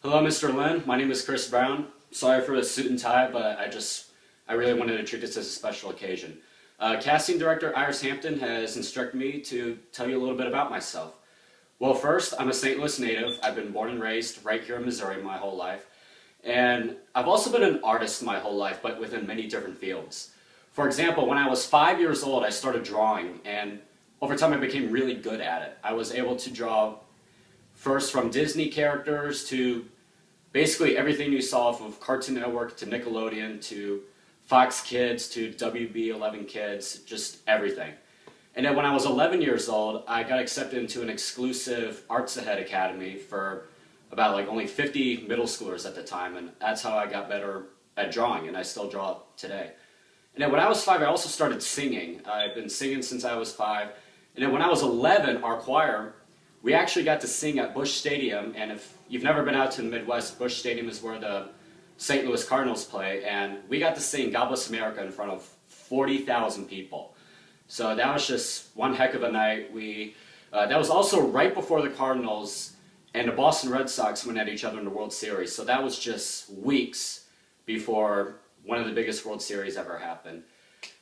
Hello, Mr. Lin. My name is Chris Brown. Sorry for the suit and tie, but I really wanted to treat this as a special occasion. Casting director Iris Hampton has instructed me to tell you a little bit about myself. Well, first, I'm a St. Louis native. I've been born and raised right here in Missouri my whole life. And I've also been an artist my whole life, but within many different fields. For example, when I was 5 years old, I started drawing, and over time I became really good at it. I was able to draw first from Disney characters to basically everything you saw from Cartoon Network to Nickelodeon to Fox Kids to WB11 Kids, just everything. And then when I was 11 years old, I got accepted into an exclusive Arts Ahead Academy for about only 50 middle schoolers at the time, and that's how I got better at drawing, and I still draw today. And then when I was 5, I also started singing. I've been singing since I was 5. And then when I was 11, our choir, we actually got to sing at Busch Stadium, and if you've never been out to the Midwest, Busch Stadium is where the St. Louis Cardinals play, and we got to sing God Bless America in front of 40,000 people. So that was just one heck of a night. That was also right before the Cardinals and the Boston Red Sox went at each other in the World Series. So that was just weeks before one of the biggest World Series ever happened.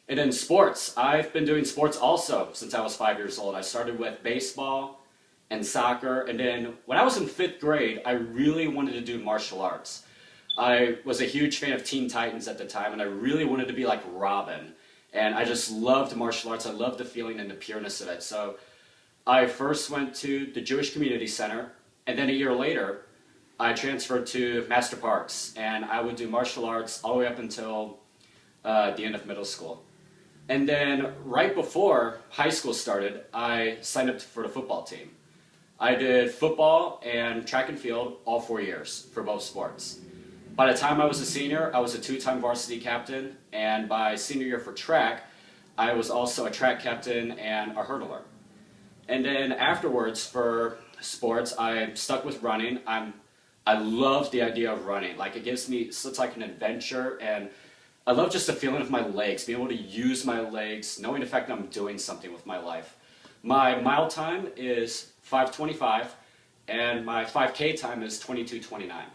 And in sports, I've been doing sports also since I was 5 years old. I started with baseball and soccer, and then when I was in 5th grade, I really wanted to do martial arts. I was a huge fan of Teen Titans at the time, and I really wanted to be like Robin. And I just loved martial arts. I loved the feeling and the pureness of it. So I first went to the Jewish Community Center, and then a year later, I transferred to Master Parks, and I would do martial arts all the way up until the end of middle school. And then right before high school started, I signed up for the football team. I did football and track and field all 4 years for both sports. By the time I was a senior, I was a 2-time varsity captain, and by senior year for track, I was also a track captain and a hurdler. And then afterwards for sports, I stuck with running. I love the idea of running. It gives me such an adventure, and I love just the feeling of my legs, being able to use my legs, knowing the fact that I'm doing something with my life. My mile time is 5:25, and my 5K time is 22:29.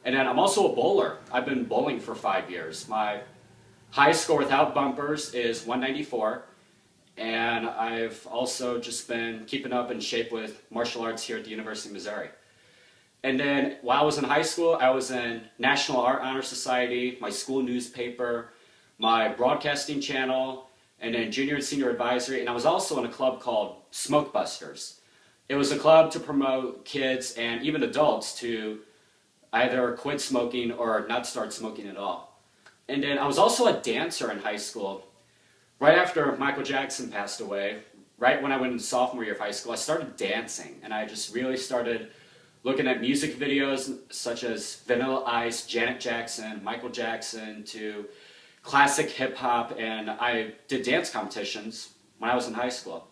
And then I'm also a bowler. I've been bowling for 5 years. My highest score without bumpers is 194, and I've also just been keeping up in shape with martial arts here at the University of Missouri. And then while I was in high school, I was in National Art Honor Society, my school newspaper, my broadcasting channel, and then junior and senior advisory, and I was also in a club called Smoke Busters. It was a club to promote kids and even adults to either quit smoking or not start smoking at all. And then I was also a dancer in high school. Right after Michael Jackson passed away, right when I went into sophomore year of high school, I started dancing, and I just really started looking at music videos such as Vanilla Ice, Janet Jackson, Michael Jackson, to classic hip-hop, and I did dance competitions when I was in high school.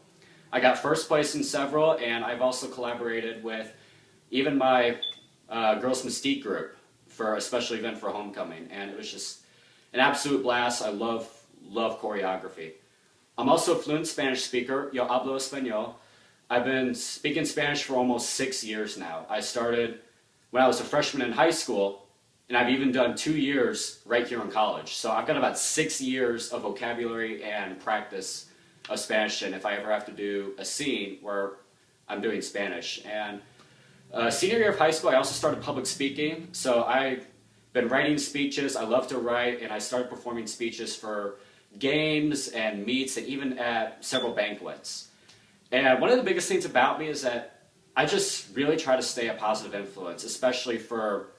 I got first place in several, and I've also collaborated with even my Girls Mystique group for a special event for homecoming, and it was just an absolute blast. I love choreography. I'm also a fluent Spanish speaker. Yo hablo español. I've been speaking Spanish for almost 6 years now. I started when I was a freshman in high school, and I've even done 2 years right here in college. So I've got about 6 years of vocabulary and practice of Spanish, and if I ever have to do a scene where I'm doing Spanish. And senior year of high school, I also started public speaking. So I've been writing speeches. I love to write, and I started performing speeches for games and meets and even at several banquets. And one of the biggest things about me is that I just really try to stay a positive influence, especially for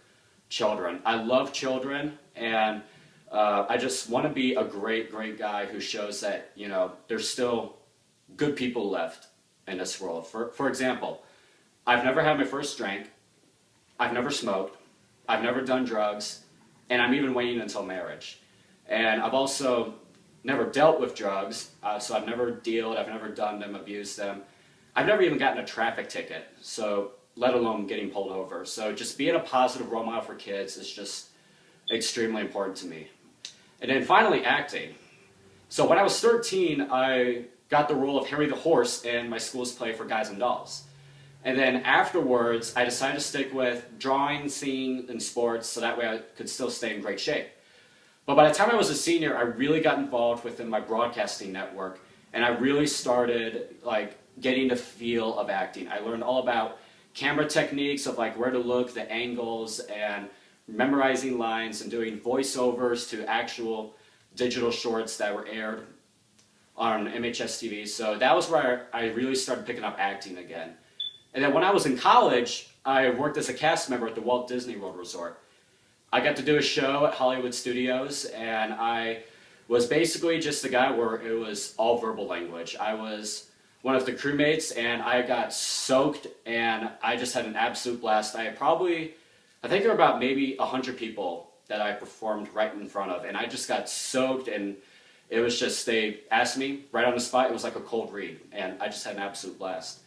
children. I love children, and I just want to be a great guy who shows that, there's still good people left in this world. For example, I've never had my first drink, I've never smoked, I've never done drugs, and I'm even waiting until marriage. And I've also never dealt with drugs, so I've never dealed, I've never done them, abused them. I've never even gotten a traffic ticket, so let alone getting pulled over. So just being a positive role model for kids is just extremely important to me. And then finally, acting. So when I was 13, I got the role of Harry the Horse in my school's play for Guys and Dolls. And then afterwards, I decided to stick with drawing, singing, and sports, so that way I could still stay in great shape. But by the time I was a senior, I really got involved within my broadcasting network, and I really started like getting the feel of acting. I learned all about camera techniques of like where to look, the angles, and memorizing lines and doing voiceovers to actual digital shorts that were aired on MHS TV. So that was where I really started picking up acting again. And then when I was in college, I worked as a cast member at the Walt Disney World Resort. I got to do a show at Hollywood Studios, and I was basically just a guy where it was all verbal language. I was one of the crewmates, and I got soaked, and I just had an absolute blast. I think there were about maybe 100 people that I performed right in front of, and I just got soaked, and it was just, they asked me right on the spot. It was like a cold read, and I just had an absolute blast.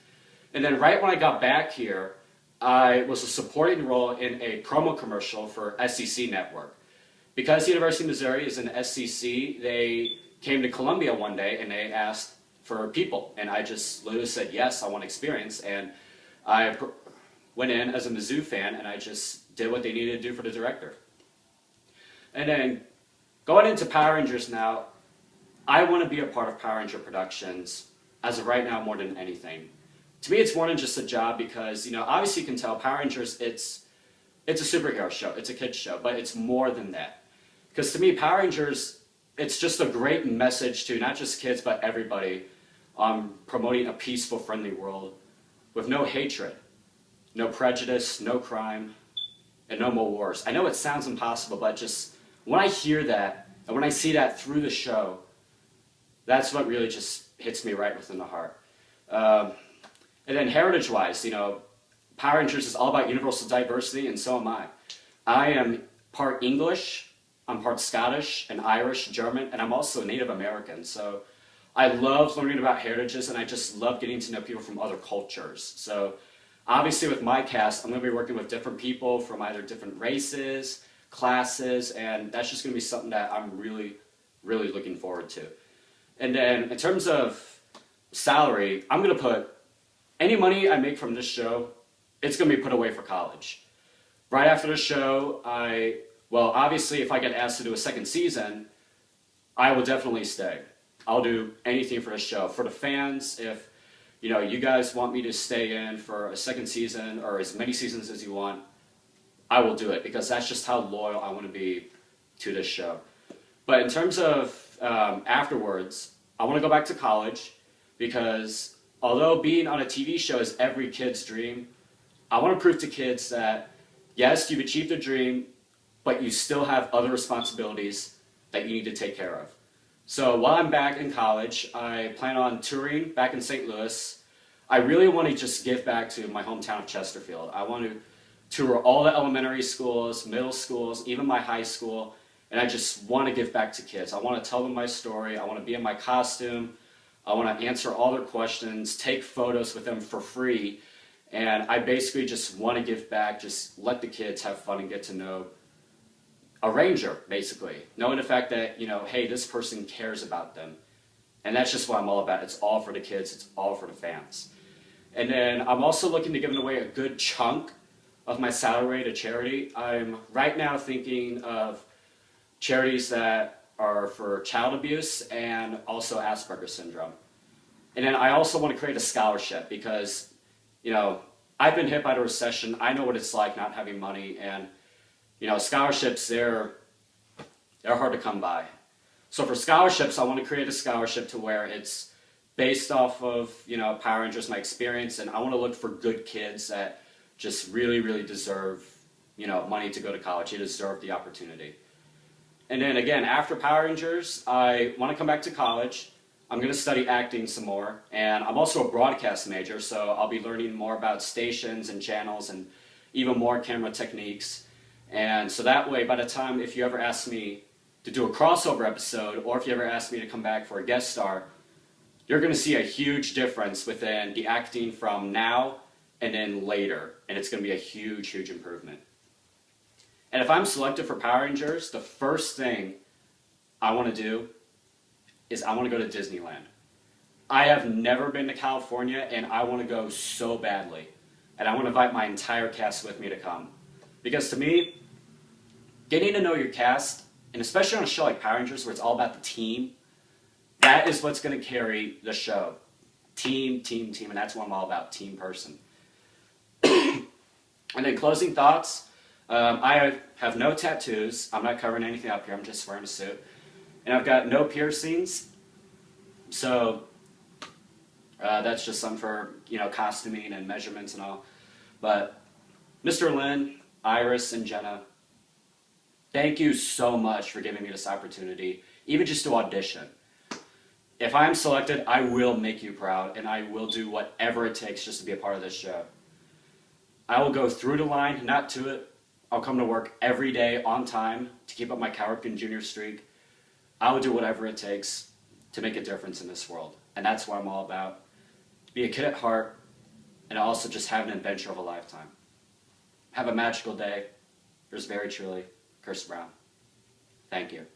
And then right when I got back here, I was a supporting role in a promo commercial for SEC Network. Because the University of Missouri is an SEC, they came to Columbia one day and they asked for people. And I just literally said, yes, I want experience. And I went in as a Mizzou fan and I just did what they needed to do for the director. And then going into Power Rangers now, I want to be a part of Power Ranger Productions as of right now more than anything. To me, it's more than just a job because, you know, obviously you can tell Power Rangers, it's a superhero show, it's a kid's show, but it's more than that. Because to me, Power Rangers, it's just a great message to not just kids, but everybody, promoting a peaceful, friendly world with no hatred, no prejudice, no crime, and no more wars. I know it sounds impossible, but just when I hear that, and when I see that through the show, that's what really just hits me right within the heart. And then heritage-wise, you know, Power Rangers is all about universal diversity, and so am I. I am part English, I'm part Scottish and Irish, German, and I'm also Native American. So I love learning about heritages, and I just love getting to know people from other cultures. So obviously with my cast, I'm going to be working with different people from either different races, classes, and that's just going to be something that I'm really, really looking forward to. And then in terms of salary, I'm going to put any money I make from this show, it's going to be put away for college. Right after the show, obviously if I get asked to do a second season, I will definitely stay. I'll do anything for the show. For the fans, if you guys want me to stay in for a second season or as many seasons as you want, I will do it because that's just how loyal I want to be to this show. But in terms of afterwards, I want to go back to college because although being on a TV show is every kid's dream, I want to prove to kids that, yes, you've achieved a dream, but you still have other responsibilities that you need to take care of. So while I'm back in college, I plan on touring back in St. Louis. I really want to just give back to my hometown of Chesterfield. I want to tour all the elementary schools, middle schools, even my high school, and I just want to give back to kids. I want to tell them my story. I want to be in my costume. I want to answer all their questions, take photos with them for free, and I basically just want to give back, just let the kids have fun and get to know a ranger, basically. Knowing the fact that, hey, this person cares about them. And that's just what I'm all about. It's all for the kids. It's all for the fans. And then I'm also looking to give away a good chunk of my salary to charity. I'm right now thinking of charities that are for child abuse and also Asperger's syndrome. And then I also want to create a scholarship because, I've been hit by the recession. I know what it's like not having money, and scholarships, they're hard to come by. So for scholarships, I want to create a scholarship to where it's based off of, Power Rangers, my experience, and I want to look for good kids that just really, really deserve, money to go to college. They deserve the opportunity. And then again, after Power Rangers, I want to come back to college. I'm going to study acting some more, and I'm also a broadcast major, so I'll be learning more about stations and channels and even more camera techniques. And so that way, by the time, if you ever ask me to do a crossover episode, or if you ever ask me to come back for a guest star, you're going to see a huge difference within the acting from now and then later, and it's going to be a huge, huge improvement. And if I'm selected for Power Rangers, the first thing I want to do is I want to go to Disneyland. I have never been to California, and I want to go so badly. and I want to invite my entire cast with me to come. Because to me, getting to know your cast, and especially on a show like Power Rangers where it's all about the team, that is what's going to carry the show. Team, team, team, and that's what I'm all about, team person. And then closing thoughts, I have no tattoos. I'm not covering anything up here. I'm just wearing a suit. And I've got no piercings. So that's just some for, costuming and measurements and all. But Mr. Lin, Iris, and Jenna, thank you so much for giving me this opportunity, even just to audition. If I'm selected, I will make you proud, and I will do whatever it takes just to be a part of this show. I will go through the line, not to it. I'll come to work every day on time to keep up my Cal Ripken Jr. streak. I will do whatever it takes to make a difference in this world. And that's what I'm all about. To be a kid at heart, and also just have an adventure of a lifetime. Have a magical day. Yours very truly, Chris Brown. Thank you.